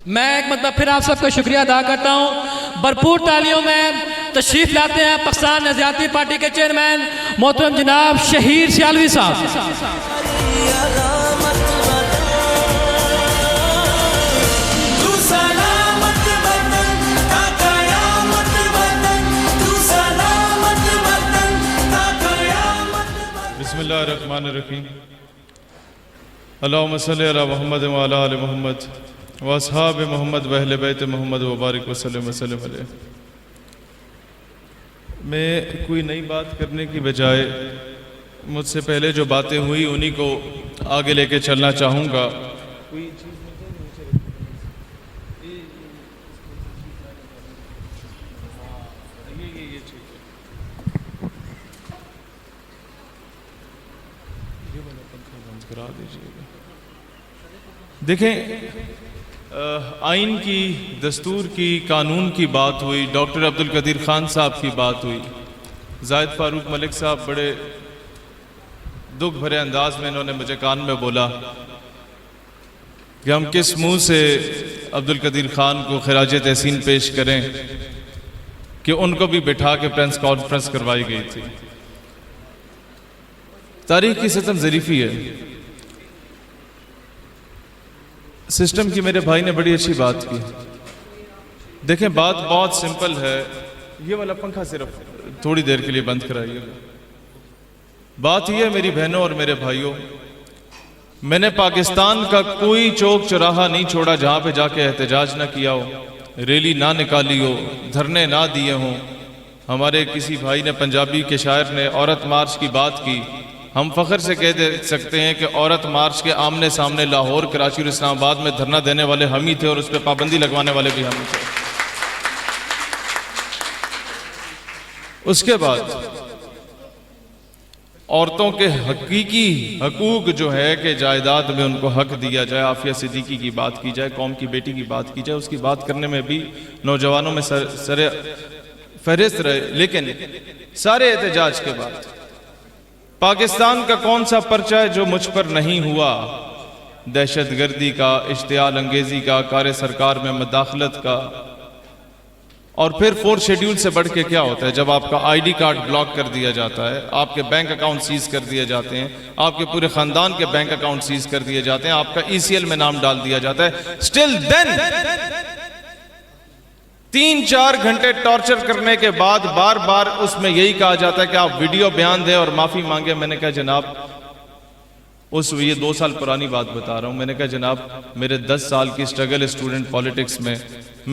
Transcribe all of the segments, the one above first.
میں ایک مرتبہ پھر آپ سب کا شکریہ ادا کرتا ہوں۔ بھرپور تالیوں میں تشریف لاتے ہیں پاکستان نظریاتی پارٹی کے چیئرمین محترم جناب شہیر سیالوی صاحب۔ بسم اللہ الرحمن الرحیم۔ اللہم صلی علی محمد وعلی آل محمد واصحاب محمد واہل بیت محمد وبارک وسلم وسلم علیہ۔ میں کوئی نئی بات کرنے کی بجائے مجھ سے پہلے جو باتیں ہوئی انہی کو آگے لے کے چلنا چاہوں گا۔ دیکھیں، آئین کی، دستور کی، قانون کی بات ہوئی، ڈاکٹر عبدالقدیر خان صاحب کی بات ہوئی، زاہد فاروق ملک صاحب بڑے دکھ بھرے انداز میں انہوں نے مجھے کان میں بولا کہ ہم کس منہ سے عبدالقدیر خان کو خراج تحسین پیش کریں کہ ان کو بھی بٹھا کے پریس کانفرنس کروائی گئی تھی۔ تاریخ کی ستم ظریفی ہے۔ سسٹم کی میرے بھائی نے بڑی اچھی بات کی۔ دیکھیں، بات بہت سمپل ہے۔ یہ والا پنکھا صرف تھوڑی دیر کے لیے بند کرائیے گا۔ بات یہ ہے میری بہنوں اور میرے بھائیوں، میں نے پاکستان کا کوئی چوک چوراہا نہیں چھوڑا جہاں پہ جا کے احتجاج نہ کیا ہو، ریلی نہ نکالی ہو، دھرنے نہ دیے ہوں۔ ہمارے کسی بھائی نے، پنجابی کے شاعر نے، عورت مارچ کی بات کی۔ ہم فخر سے کہہ سکتے ہیں کہ عورت مارچ کے آمنے سامنے لاہور، کراچی اور اسلام آباد میں دھرنا دینے والے ہم ہی تھے، اور اس پہ پابندی لگوانے والے بھی ہم ہی تھے۔ اس کے بعد عورتوں کے حقیقی حقوق جو ہے کہ جائیداد میں ان کو حق دیا جائے، عافیہ صدیقی کی بات کی جائے، قوم کی بیٹی کی بات کی جائے، اس کی بات کرنے میں بھی نوجوانوں میں سر فہرست رہے۔ لیکن سارے احتجاج کے بعد پاکستان کا کون سا پرچہ ہے جو مجھ پر نہیں ہوا؟ دہشت گردی کا، اشتعال انگیزی کا، کار سرکار میں مداخلت کا۔ اور پھر 4 شیڈیول سے بڑھ کے کیا ہوتا ہے جب آپ کا آئی ڈی کارڈ بلاک کر دیا جاتا ہے، آپ کے بینک اکاؤنٹ سیز کر دیے جاتے ہیں، آپ کے پورے خاندان کے بینک اکاؤنٹ سیز کر دیے جاتے ہیں، آپ کا ECL میں نام ڈال دیا جاتا ہے۔ سٹل دین 3-4 گھنٹے ٹارچر کرنے کے بعد بار بار اس میں یہی کہا جاتا ہے کہ آپ ویڈیو بیان دیں اور معافی مانگیں۔ میں نے کہا جناب، یہ 2 سال پرانی بات بتا رہا ہوں، میں نے کہا جناب میرے 10 سال کی سٹرگل اسٹوڈنٹ پالیٹکس میں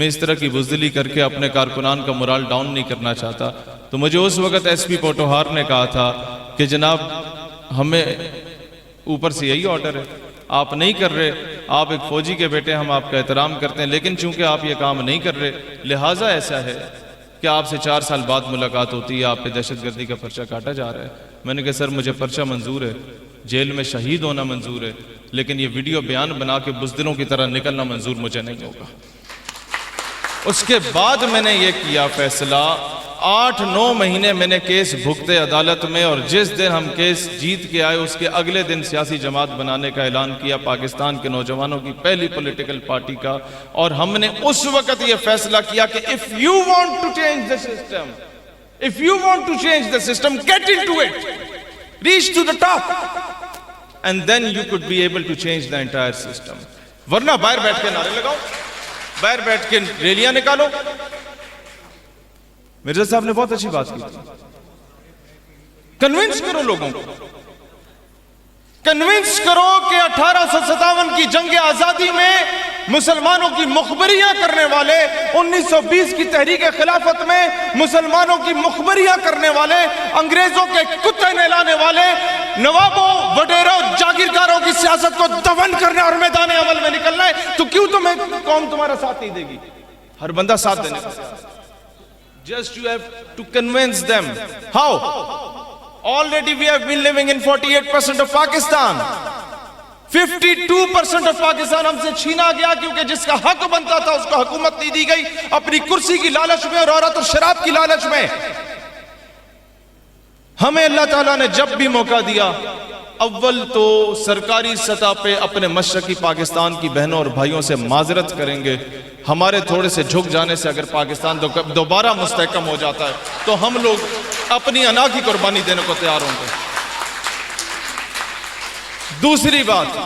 اس طرح کی بزدلی کر کے اپنے کارکنان کا مورال ڈاؤن نہیں کرنا چاہتا۔ تو مجھے اس وقت ایس پی پوٹوہار نے کہا تھا کہ جناب ہمیں اوپر سے یہی آرڈر ہے، آپ نہیں کر رہے، آپ ایک فوجی کے بیٹے، ہم آپ کا احترام کرتے ہیں، لیکن چونکہ آپ یہ کام نہیں کر رہے لہٰذا ایسا ہے کہ آپ سے 4 سال بعد ملاقات ہوتی ہے، آپ پہ دہشت گردی کا پرچہ کاٹا جا رہا ہے۔ میں نے کہا سر مجھے پرچہ منظور ہے، جیل میں شہید ہونا منظور ہے، لیکن یہ ویڈیو بیان بنا کے بزدلوں کی طرح نکلنا منظور مجھے نہیں ہوگا۔ اس کے بعد میں نے یہ کیا فیصلہ، 8-9 مہینے میں نے کیس بھگتے عدالت میں، اور جس دن ہم کیس جیت کے آئے اس کے اگلے دن سیاسی جماعت بنانے کا اعلان کیا، پاکستان کے نوجوانوں کی پہلی پولیٹیکل پارٹی کا۔ اور ہم نے اس وقت یہ فیصلہ کیا کہ if you want to change the system, if you want to change the system, get into it, reach to the top, and then you could be able to change the entire system. ورنہ باہر بیٹھ کے نعرے لگاؤ، باہر بیٹھ کے ریلیاں نکالو۔ مرزا صاحب نے بہت اچھی بات کی تھی، کنونس کرو لوگوں کو، کنونس کرو کہ 1857 کی جنگ آزادی میں مسلمانوں کی مخبریاں کرنے والے، 1920 کی تحریک خلافت میں مسلمانوں کی مخبریاں کرنے والے، انگریزوں کے کتے نہلانے والے، نوابوں، وڈیروں، جاگیرداروں کی سیاست کو دفن کرنے اور میدان عمل میں نکلنا ہے، تو کیوں قوم تمہارا ساتھ نہیں دے گی؟ ہر بندہ ساتھ دینے کا۔ Just you have to convince them. How? Already we have been living in 48% of Pakistan. 52% of Pakistan ہم سے چھینا گیا کیونکہ جس کا حق بنتا تھا اس کو حکومت نہیں دی گئی، اپنی کرسی کی لالچ میں اور عورت اور شراب کی لالچ میں۔ ہمیں اللہ تعالیٰ نے جب بھی موقع دیا اول تو سرکاری سطح پہ اپنے مشرقی پاکستان کی بہنوں اور بھائیوں سے معذرت کریں گے. ہمارے تھوڑے سے جھک جانے سے اگر پاکستان دوبارہ مستحکم ہو جاتا ہے تو ہم لوگ اپنی انا کی قربانی دینے کو تیار ہوں گے. دوسری بات،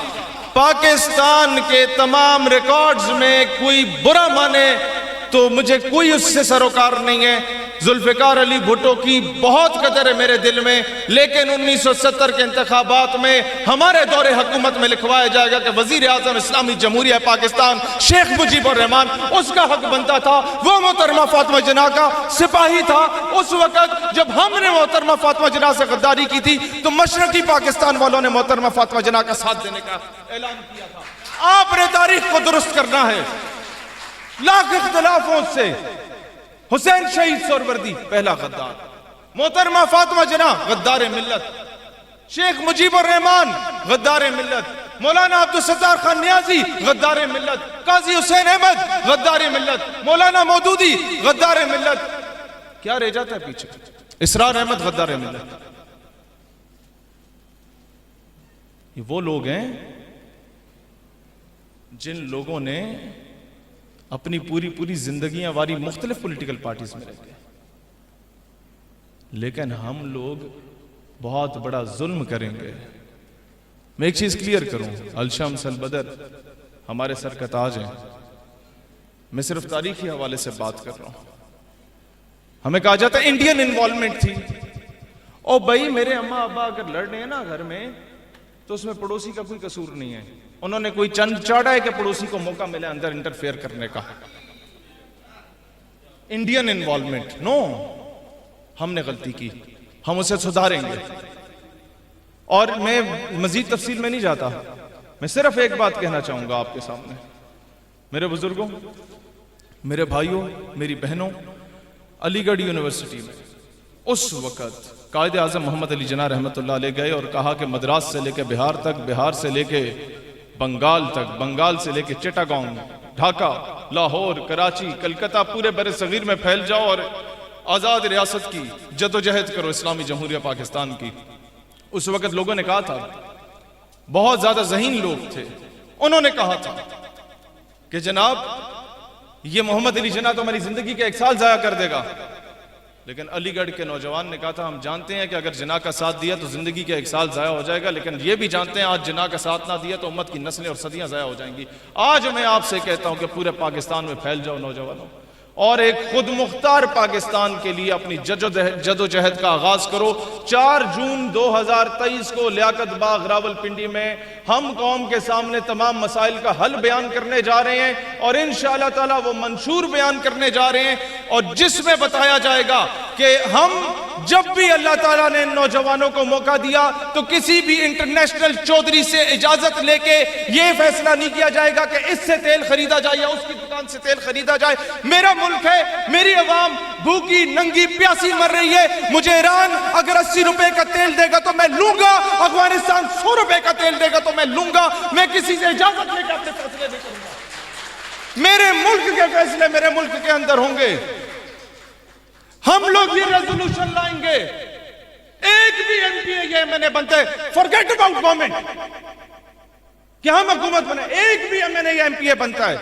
پاکستان کے تمام ریکارڈز میں کوئی برا مانے تو مجھے کوئی اس سے سروکار نہیں ہے. ذوالفقار علی بھٹو کی بہت قدر ہے میرے دل میں، لیکن 1970 کے انتخابات میں ہمارے دور حکومت میں لکھوایا جائے گا کہ وزیر اعظم اسلامی جمہوریہ پاکستان شیخ مجیب الرحمان، اس کا حق بنتا تھا. وہ محترمہ فاطمہ جناح کا سپاہی تھا. اس وقت جب ہم نے محترمہ فاطمہ جناح سے غداری کی تھی تو مشرقی پاکستان والوں نے محترمہ فاطمہ جناح کا ساتھ دینے کا اعلان کیا تھا. آپ نے تاریخ کو درست کرنا ہے. لاکھ اختلافوں سے حسین شہید سہروردی پہلا غدار، محترمہ فاطمہ جناح غدار ملت، شیخ مجیب الرحمان غدار ملت، مولانا عبدالستار خان نیازی غدار ملت، قاضی حسین احمد غدار ملت، مولانا مودودی غدار ملت. کیا رہ جاتا ہے پیچھے؟ اسرار احمد غدار ملت. یہ وہ لوگ ہیں جن لوگوں نے اپنی پوری زندگیاں واری مختلف پولیٹیکل پارٹیز میں رہتے ہیں، لیکن ہم لوگ بہت بڑا ظلم کریں گے. میں ایک چیز کلیئر کروں، الشمس البدر ہمارے سر کا تاج ہیں. میں صرف تاریخی حوالے سے بات کر رہا ہوں. ہمیں کہا جاتا ہے انڈین انوالومنٹ تھی. او بھائی، میرے اماں ابا اگر لڑ رہے ہیں نا گھر میں تو اس میں پڑوسی کا کوئی قصور نہیں ہے. انہوں نے کوئی چند چاڑا ہے کہ پڑوسی کو موقع ملے اندر انٹرفیئر کرنے کا. انڈین انوالومنٹ نو، ہم نے غلطی کی، ہم اسے سدھاریں گے. اور میں مزید تفصیل میں نہیں جاتا، میں صرف ایک بات کہنا چاہوں گا آپ کے سامنے. میرے بزرگوں، میرے بھائیوں، میری بہنوں، علی گڑھ یونیورسٹی میں اس وقت قائد اعظم محمد علی جناح رحمۃ اللہ علیہ گئے اور کہا کہ مدراس سے لے کے بہار تک، بہار سے لے کے بنگال تک، بنگال سے لے کے چٹاگانگ، ڈھاکہ، لاہور، کراچی، کلکتہ، پورے بر صغیر میں پھیل جاؤ اور آزاد ریاست کی جدوجہد کرو، اسلامی جمہوریہ پاکستان کی. اس وقت لوگوں نے کہا تھا، بہت زیادہ ذہین لوگ تھے، انہوں نے کہا تھا کہ جناب یہ محمد علی جناح تو ہماری زندگی کے 1 سال ضائع کر دے گا. لیکن علی گڑھ کے نوجوان نے کہا تھا، ہم جانتے ہیں کہ اگر جناح کا ساتھ دیا تو زندگی کے 1 سال ضائع ہو جائے گا، لیکن یہ بھی جانتے ہیں آج جناح کا ساتھ نہ دیا تو امت کی نسلیں اور صدیاں ضائع ہو جائیں گی. آج میں آپ سے کہتا ہوں کہ پورے پاکستان میں پھیل جاؤ نوجوانوں، اور ایک خود مختار پاکستان کے لیے اپنی جدوجہد کا آغاز کرو. 4 جون 2023 کو لیاقت باغ راولپنڈی میں ہم قوم کے سامنے تمام مسائل کا حل بیان کرنے جا رہے ہیں، اور انشاءاللہ تعالی وہ منشور بیان کرنے جا رہے ہیں، اور جس میں بتایا جائے گا کہ ہم جب بھی اللہ تعالیٰ نے ان نوجوانوں کو موقع دیا تو کسی بھی انٹرنیشنل چودھری سے اجازت لے کے یہ فیصلہ نہیں کیا جائے گا کہ اس سے تیل خریدا جائے یا اس کی دکان سے تیل خریدا جائے. میرا ملک ہے، میری عوام بھوکی ننگی پیاسی مر رہی ہے. مجھے ایران اگر 80 روپے کا تیل دے گا تو میں لوں گا، افغانستان 100 روپے کا تیل دے گا تو میں لوں گا. میں کسی سے اجازت لے کے اپنے فیصلے نہیں کروں گا. میرے ملک کے فیصلے میرے ملک کے اندر ہوں گے. ہم لوگ یہ ریزولوشن لائیں گے، ایک بھی ایم پی اے میں نے بنتے forget about government کہ ہم حکومت بنے، ایک بھی ایم پی اے بنتا ہے.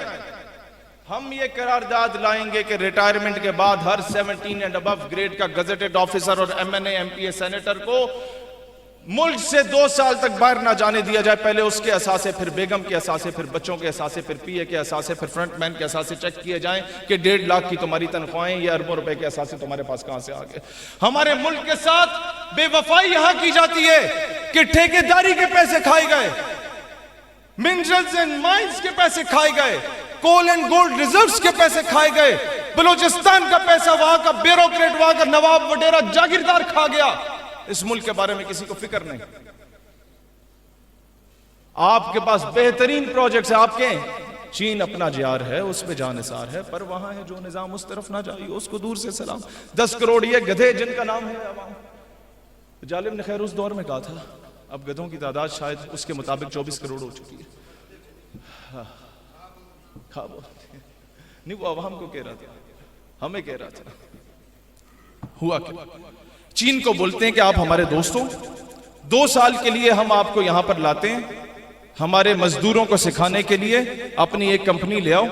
ہم یہ قرارداد لائیں گے کہ ریٹائرمنٹ کے بعد ہر 17 اینڈ ابو گریڈ کا گزٹڈ آفیسر اور ایم پی اے سینیٹر کو ملک سے 2 سال تک باہر نہ جانے دیا جائے. پہلے اس کے اثاثے، پھر بیگم کے اثاثے، پھر بچوں کے اثاثے، پھر پی اے کے اثاثے، پھر فرنٹ مین کے اثاثے چیک کیے جائیں کہ 1.5 لاکھ کی تمہاری تنخواہیں، یہ اربوں روپے کے اثاثے تمہارے پاس کہاں سے آ گئے. ہمارے ملک کے ساتھ بے وفائی یہاں کی جاتی ہے کہ ٹھیکیداری کے پیسے کھائے گئے، منرلز اینڈ مائنز کے پیسے کھائے گئے، کول اینڈ گولڈ ریزروز کے پیسے کھائے گئے، بلوچستان کا پیسہ وہاں کا بیوروکریٹ، وہاں کا نواب وڈیرا جاگیردار کھا گیا. اس ملک کے بارے میں کسی کو فکر نہیں. آپ کے پاس بہترین پروجیکٹس ہیں، آپ کے چین اپنا جیار ہے، اس پہ جان نثار ہے، پر وہاں ہے جو نظام اس طرف نہ جائے اس کو دور سے سلام. 10 کروڑ یہ گدھے جن کا نام ہے عوام. جالب نے خیر اس دور میں کہا تھا، اب گدھوں کی تعداد شاید اس کے مطابق 24 کروڑ ہو چکی ہے. نہیں، وہ عوام کو کہہ رہا تھا، ہمیں کہہ رہا تھا. ہوا کیا؟ چین کو بولتے ہیں کہ آپ ہمارے دوستوں، 2 سال کے لیے ہم آپ کو یہاں پر لاتے ہیں، ہمارے مزدوروں کو سکھانے کے لیے اپنی ایک کمپنی لے آؤ،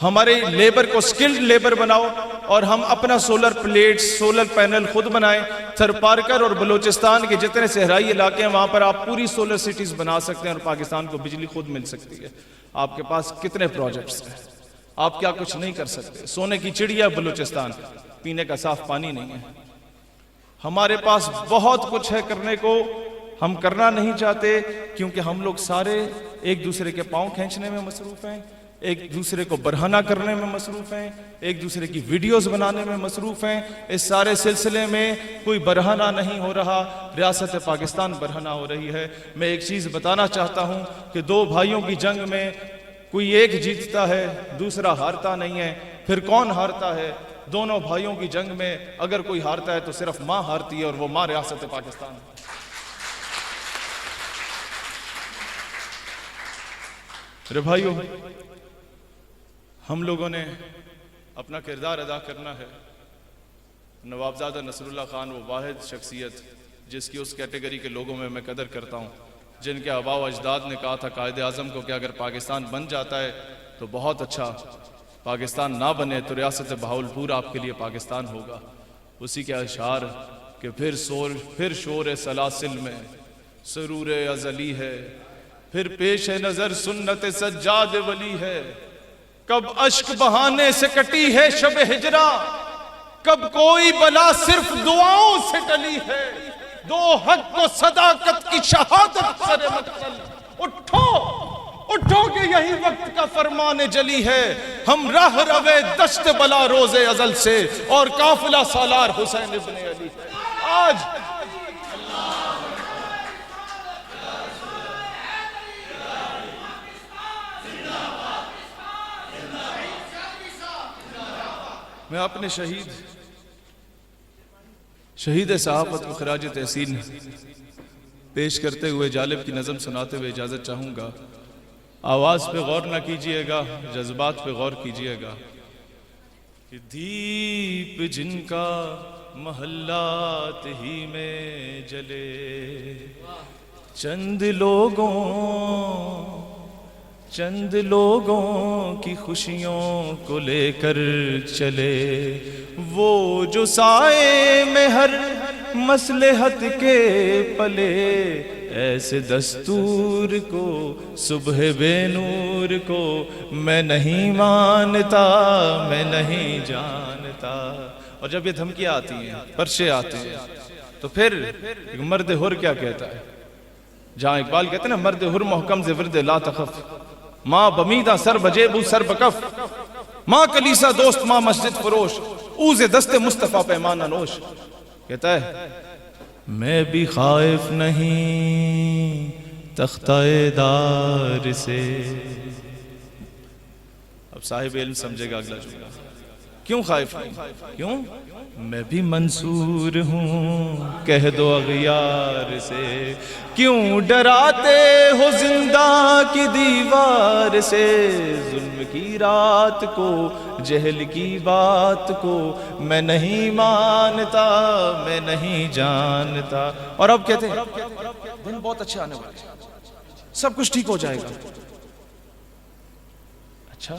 ہمارے لیبر کو سکلڈ لیبر بناؤ، اور ہم اپنا سولر پلیٹ سولر پینل خود بنائیں۔ تھرپارکر اور بلوچستان کے جتنے صحرائی علاقے ہیں وہاں پر آپ پوری سولر سٹیز بنا سکتے ہیں اور پاکستان کو بجلی خود مل سکتی ہے۔ آپ کے پاس کتنے پروجیکٹس ہیں، آپ کیا کچھ نہیں کر سکتے؟ سونے کی چڑیا بلوچستان، پینے کا صاف پانی نہیں ہے۔ ہمارے پاس بہت کچھ ہے کرنے کو، ہم کرنا نہیں چاہتے کیونکہ ہم لوگ سارے ایک دوسرے کے پاؤں کھینچنے میں مصروف ہیں، ایک دوسرے کو برہنہ کرنے میں مصروف ہیں، ایک دوسرے کی ویڈیوز بنانے میں مصروف ہیں۔ اس سارے سلسلے میں کوئی برہنہ نہیں ہو رہا، ریاست پاکستان برہنہ ہو رہی ہے۔ میں ایک چیز بتانا چاہتا ہوں کہ 2 بھائیوں کی جنگ میں کوئی ایک جیتتا ہے، دوسرا ہارتا نہیں ہے۔ پھر کون ہارتا ہے؟ دونوں بھائیوں کی جنگ میں اگر کوئی ہارتا ہے تو صرف ماں ہارتی ہے، اور وہ ماں ریاست پاکستان ہے۔ میرے بھائیوں، ہم لوگوں نے اپنا کردار ادا کرنا ہے۔ نوابزادہ نصر اللہ خان وہ واحد شخصیت جس کی اس کیٹیگری کے لوگوں میں قدر کرتا ہوں، جن کے آباء و اجداد نے کہا تھا قائد اعظم کو کہ اگر پاکستان بن جاتا ہے تو بہت اچھا، پاکستان نہ بنے تو ریاست بہاولپور آپ کے لیے پاکستان ہوگا۔ اسی کے اشعار کہ پھر شور سلاسل میں سرور ازلی ہے، پھر پیش نظر سنت سجاد ولی ہے، کب اشک بہانے سے کٹی ہے شب ہجرا، کب کوئی بلا صرف دعاؤں سے ٹلی ہے، 2 حق کو صداقت کی شہادت سر مقتل، اٹھو کہ یہی وقت کا فرمان جلی ہے، ہم راہ روے دشت بلا روز ازل سے، اور قافلہ سالار حسین ابن علی ہے۔ آج میں اپنے شہید صحافت کو خراج تحسین پیش کرتے ہوئے جالب کی نظم سناتے ہوئے اجازت چاہوں گا۔ آواز پہ غور نہ کیجئے گا، جذبات پہ غور کیجئے گا۔ کہ دیپ جن کا محلات ہی میں جلے، چند لوگوں کی خوشیوں کو لے کر چلے، وہ جو سائے میں ہر مصلحت کے پلے، ایسے دستور کو صبح بے نور کو میں نہیں مانتا، میں نہیں جانتا۔ اور جب یہ دھمکیاں آتی ہیں، پرچے آتے ہیں، تو پھر ایک مرد حر کیا کہتا ہے؟ جہاں اقبال کہتے ہیں نا، مرد حر محکم زورد لا تخف، ماں بمیدہ سر بجیبو سر بکف، ماں کلیسا دوست ماں مسجد فروش، اوز دست مصطفیٰ پیمانہ نوش۔ کہتا ہے میں بھی خائف نہیں تختہ دار سے۔ اب صاحب علم سمجھے گا اگلا جملہ، کیوں خائف نہیں؟ کیوں؟ میں بھی منصور ہوں کہہ دو اغیار سے، کیوں ڈراتے ہو زندہ کی دیوار سے، ظلم کی رات کو جہل کی بات کو میں نہیں مانتا، میں نہیں جانتا۔ اور اب کہتے ہیں دن بہت اچھے آنے والے، سب کچھ ٹھیک ہو جائے گا۔ اچھا،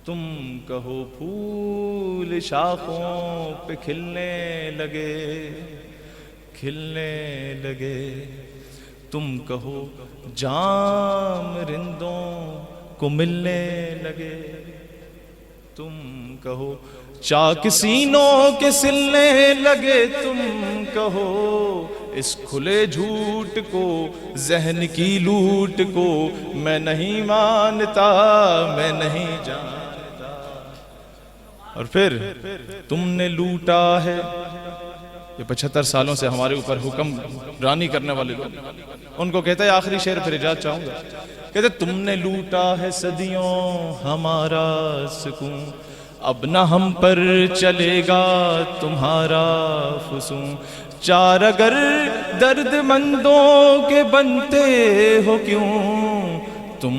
تم کہو پھول شاخوں پہ کھلنے لگے، تم کہو جام رندوں کو ملنے لگے، تم کہو چاک سینوں کے سلنے لگے، تم کہو اس کھلے جھوٹ کو ذہن کی لوٹ کو میں نہیں مانتا، میں نہیں جانتا۔ اور پھر تم نے لوٹا ہے، یہ 75 سالوں سے ہمارے اوپر حکم رانی کرنے والے لوگ، ان کو کہتا ہے آخری شعر پھر اجازت چاہوں گا، کہتے تم نے لوٹا ہے صدیوں ہمارا سکون، اب نہ ہم پر چلے گا تمہارا فسون، چار اگر درد مندوں کے بنتے ہو کیوں، تم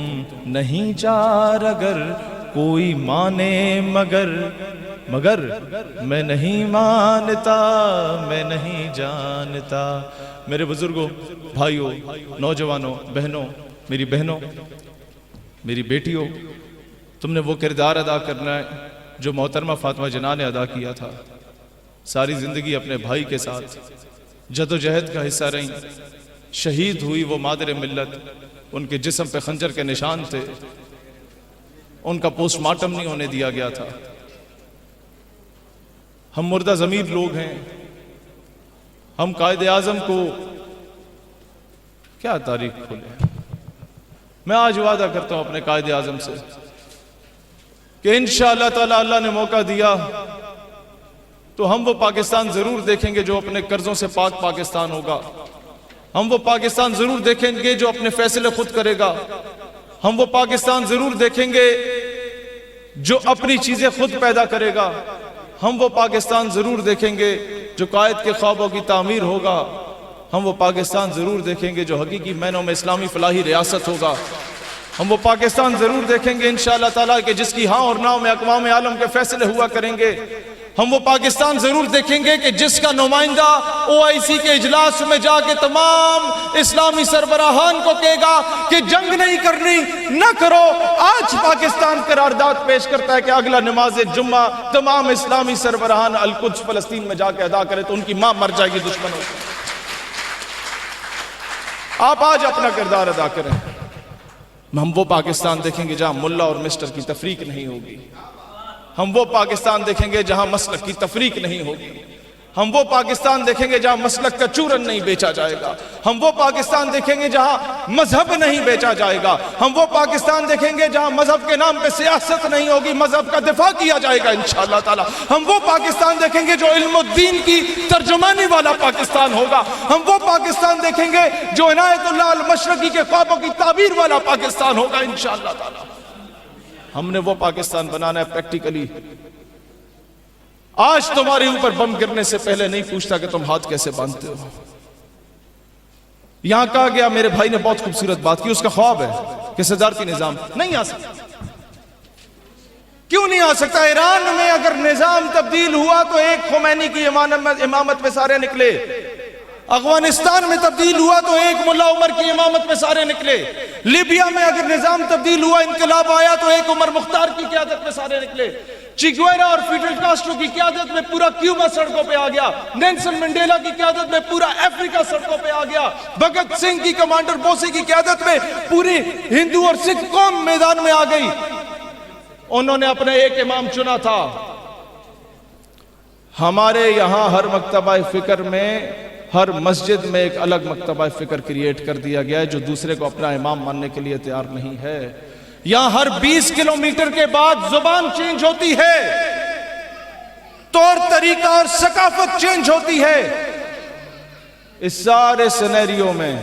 نہیں چار اگر کوئی مانے مگر میں نہیں مانتا، میں نہیں جانتا۔ میرے بزرگوں، بھائیوں، نوجوانوں، بہنوں، میری بہنوں، میری بیٹیوں، تم نے وہ کردار ادا کرنا ہے جو محترمہ فاطمہ جناح نے ادا کیا تھا۔ ساری زندگی اپنے بھائی کے ساتھ جدوجہد کا حصہ رہیں، شہید ہوئی وہ مادر ملت، ان کے جسم پہ خنجر کے نشان تھے، ان کا پوسٹ مارٹم نہیں ہونے دیا گیا تھا۔ ہم مردہ ضمیر لوگ ہیں، ہم قائد اعظم کو کیا تاریخ کھولے۔ میں آج وعدہ کرتا ہوں اپنے قائد اعظم سے کہ انشاءاللہ تعالی اللہ نے موقع دیا تو ہم وہ پاکستان ضرور دیکھیں گے جو اپنے قرضوں سے پاک پاکستان ہوگا۔ ہم وہ پاکستان ضرور دیکھیں گے جو اپنے فیصلے خود کرے گا۔ ہم وہ پاکستان ضرور دیکھیں گے جو اپنی چیزیں خود پیدا کرے گا۔ ہم وہ پاکستان ضرور دیکھیں گے جو قائد کے خوابوں کی تعمیر ہوگا۔ ہم وہ پاکستان ضرور دیکھیں گے جو حقیقی معنوں میں اسلامی فلاحی ریاست ہوگا۔ ہم وہ پاکستان ضرور دیکھیں گے انشاءاللہ تعالیٰ کہ جس کی ہاں اور ناؤ میں اقوام عالم کے فیصلے ہوا کریں گے۔ ہم وہ پاکستان ضرور دیکھیں گے کہ جس کا نمائندہ OIC کے اجلاس میں جا کے تمام اسلامی سربراہان کو کہے گا کہ جنگ نہیں کرنی، نہ کرو۔ آج پاکستان قرارداد پیش کرتا ہے کہ اگلا نماز جمعہ تمام اسلامی سربراہان القدس فلسطین میں جا کے ادا کرے تو ان کی ماں مر جائے گی دشمنوں سے۔ آپ آج اپنا کردار ادا کریں۔ ہم وہ پاکستان دیکھیں گے جہاں ملا اور مسٹر کی تفریق نہیں ہوگی۔ ہم وہ پاکستان دیکھیں گے جہاں مسلک کی تفریق نہیں ہوگی۔ ہم وہ پاکستان دیکھیں گے جہاں مسلک کا چورن نہیں بیچا جائے گا۔ ہم وہ پاکستان دیکھیں گے جہاں مذہب نہیں بیچا جائے گا۔ ہم وہ پاکستان دیکھیں گے جہاں مذہب کے نام پہ سیاست نہیں ہوگی، مذہب کا دفاع کیا جائے گا انشاءاللہ تعالی۔ ہم وہ پاکستان دیکھیں گے جو علم الدین کی ترجمانی والا پاکستان ہوگا۔ ہم وہ پاکستان دیکھیں گے جو عنایت اللہ المشرقی کے خوابوں کی تعبیر والا پاکستان ہوگا انشاءاللہ تعالی۔ ہم نے وہ پاکستان بنانا ہے پریکٹیکلی۔ آج تمہارے اوپر بم گرنے سے پہلے نہیں پوچھتا کہ تم ہاتھ کیسے باندھتے ہو۔ یہاں کہا گیا، میرے بھائی نے بہت خوبصورت بات کی، اس کا خواب ہے کہ صدارتی نظام نہیں آ سکتا۔ کیوں نہیں آ سکتا؟ ایران میں اگر نظام تبدیل ہوا تو ایک خمینی کی امامت میں سارے نکلے۔ افغانستان میں تبدیل ہوا تو ایک ملا عمر کی امامت میں سارے نکلے۔ لیبیا میں اگر نظام تبدیل ہوا، انقلاب آیا تو ایک عمر مختار کی قیادت میں سارے نکلے۔ چیگویرا اور فیڈل کاسٹرو کی قیادت میں پورا کیوبا سڑکوں پہ آ گیا۔ نیلسن منڈیلا کی قیادت میں پورا افریقہ سڑکوں پہ آ گیا۔ بھگت سنگھ کی، کمانڈر بوسے کی قیادت میں پوری ہندو اور سکھ قوم میدان میں آ گئی۔ انہوں نے اپنے ایک امام چنا تھا۔ ہمارے یہاں ہر مکتبہ فکر میں، ہر مسجد میں ایک الگ مکتبہ فکر کریٹ کر دیا گیا ہے جو دوسرے کو اپنا امام ماننے کے لیے تیار نہیں ہے۔ یہاں ہر 20 کلومیٹر کے بعد زبان چینج ہوتی ہے، طور طریقہ اور ثقافت چینج ہوتی ہے۔ اس سارے سینیریو میں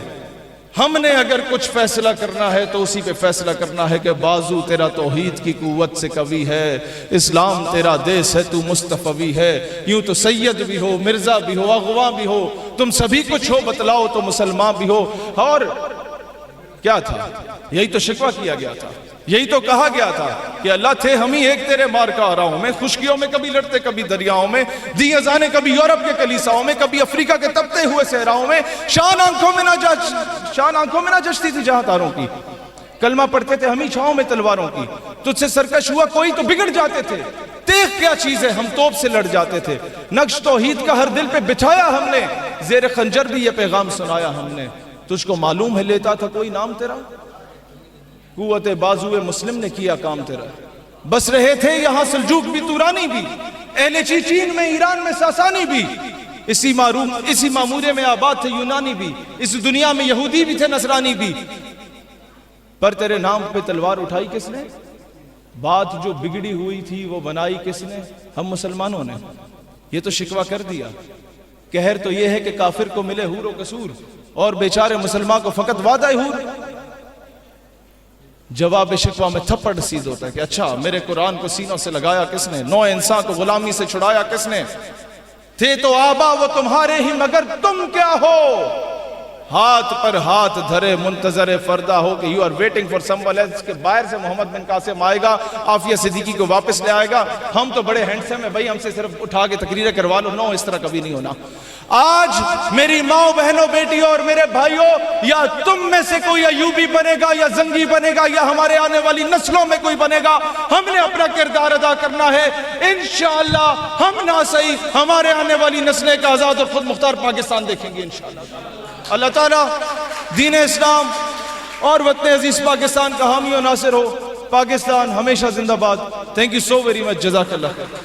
ہم نے اگر کچھ فیصلہ کرنا ہے تو اسی پہ فیصلہ کرنا ہے کہ بازو تیرا توحید کی قوت سے قوی ہے، اسلام تیرا دیس ہے، تو مصطفی ہے۔ یوں تو سید بھی ہو، مرزا بھی ہو، اغوا بھی ہو، تم سبھی کچھ ہو، بتلاؤ تو مسلمان بھی ہو۔ اور کیا تھا؟ یہی تو شکوہ کیا گیا تھا، یہی تو کہا گیا تھا کہ اللہ تھے ہم ہی ایک تیرے مار کا آراؤں میں، خشکیوں میں کبھی لڑتے کبھی دریاؤں میں، دی ازانے کبھی یورپ کے کلیساؤں میں، کبھی افریقہ کے تپتے ہوئے صحراؤں میں، شان آنکھوں میں نہ جچتی تھی جہاں تاروں کی، کلمہ پڑھتے تھے ہم ہی چھاؤں میں تلواروں کی، تجھ سے سرکش ہوا کوئی تو بگڑ جاتے تھے، تیغ کیا چیز ہے ہم توپ سے لڑ جاتے تھے، نقش توحید کا ہر دل پہ بچھایا ہم نے، زیر خنجر بھی یہ پیغام سنایا ہم نے، تجھ کو معلوم ہے لیتا تھا کوئی نام تیرا، قوت بازو مسلم نے کیا کام تیرا، بس رہے تھے یہاں سلجوق بھی تورانی بھی، اہل چین میں، ایران میں ساسانی بھی، اسی معمورے میں آباد تھے یونانی بھی، اس دنیا میں یہودی بھی تھے نصرانی بھی، پر تیرے نام پہ تلوار اٹھائی کس نے؟ بات جو بگڑی ہوئی تھی وہ بنائی کس نے؟ ہم مسلمانوں نے۔ یہ تو شکوہ کر دیا، کہر تو یہ ہے کہ کافر کو ملے حور و قصور اور بیچارے مسلمان کو فقط وعدہ حور۔ جواب شکوہ میں تھپڑ رسید ہوتا ہے کہ اچھا میرے قرآن کو سینوں سے لگایا کس نے؟ نو انسان کو غلامی سے چھڑایا کس نے؟ تھے تو آبا وہ تمہارے ہی مگر تم کیا ہو؟ ہاتھ پر ہاتھ دھرے منتظر فردا ہو کہ you are waiting for someone else, کہ باہر سے محمد بن قاسم آئے گا، عافیہ صدیقی کو واپس لے آئے گا، ہم تو بڑے ہینڈسم ہیں بھائی، ہم سے صرف اٹھا کے تقریریں کروا لو. نو، اس طرح کبھی نہیں ہونا. آج میری ماں بہنوں بیٹیوں اور میرے بھائیوں، یا تم میں سے کوئی ایوبی بنے گا یا زنگی بنے گا یا ہمارے آنے والی نسلوں میں کوئی بنے گا، ہم نے اپنا کردار ادا کرنا ہے. انشاءاللہ ہم نہ صحیح، ہمارے آنے والی نسلیں کا آزاد اور خود مختار پاکستان دیکھیں گے انشاءاللہ. اللہ تعالیٰ دین اسلام اور وطن عزیز پاکستان کا حامی و ناصر ہو. پاکستان ہمیشہ زندہ باد. Thank you so very much. جزاک اللہ خیر.